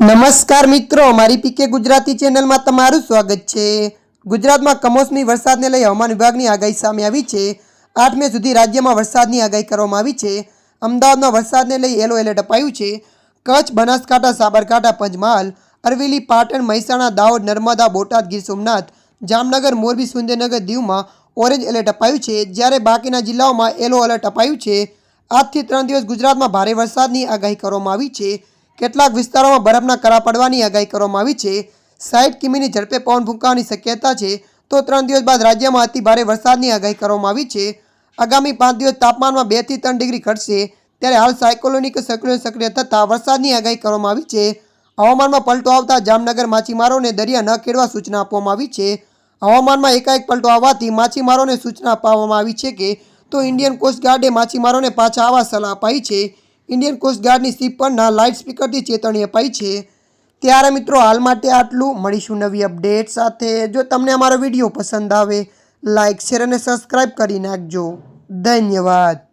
નમસ્કાર મિત્રો, મારી પીકે ગુજરાતી ચેનલમાં તમારું સ્વાગત છે। ગુજરાતમાં કમોસમી વરસાદને લઈ હવામાન વિભાગની આગાહી સામે આવી છે। 8 મે સુધી રાજ્યમાં વરસાદની આગાહી કરવામાં આવી છે। અમદાવાદમાં વરસાદને લઈ યલો એલર્ટ અપાયું છે। કચ્છ, બનાસકાંઠા, સાબરકાંઠા, પંચમહાલ, અરવલ્લી, પાટણ, મહેસાણા, દાહોદ, નર્મદા, બોટાદ, ગીર સોમનાથ, જામનગર, મોરબી, સુરેન્દ્રનગર, દીવમાં ઓરેન્જ એલર્ટ અપાયું છે, જ્યારે બાકીના જિલ્લાઓમાં યલો એલર્ટ અપાયું છે। આજથી 3 દિવસ ગુજરાતમાં ભારે વરસાદની આગાહી કરવામાં આવી છે। કેટલાક વિસ્તારોમાં બરફના કરા પડવાની આગાહી કરવામાં આવી છે। 60 કિમીની ઝડપે પવન ફૂંકાવાની શક્યતા છે। તો 3 દિવસ બાદ રાજ્યમાં અતિ ભારે વરસાદની આગાહી કરવામાં આવી છે। આગામી 5 દિવસ તાપમાનમાં 2 થી 3 ડિગ્રી ઘટશે, ત્યારે હાલ સાયક્લોનિક સર્ક્યુલર સક્રિય થતાં વરસાદની આગાહી કરવામાં આવી છે। હવામાનમાં પલટો આવતા જામનગર માછીમારોને દરિયા ન ખેડવા સૂચના આપવામાં આવી છે। હવામાનમાં એકાએક પલટો આવવાથી માછીમારોને સૂચના આપવામાં આવી છે કે તો ઇન્ડિયન કોસ્ટ ગાર્ડે માછીમારોને પાછા આવવા સલાહ અપાઈ છે। ઇન્ડિયન કોસ્ટ ગાર્ડની શિપ પરના લાઇટ સ્પીકરથી ચેતવણી અપાઈ છે। ત્યારે મિત્રો હાલ માટે આટલું, મળીશું નવી અપડેટ સાથે। જો તમને અમારો વિડીયો પસંદ આવે, લાઇક, શેર અને સબસ્ક્રાઈબ કરી નાખજો। ધન્યવાદ।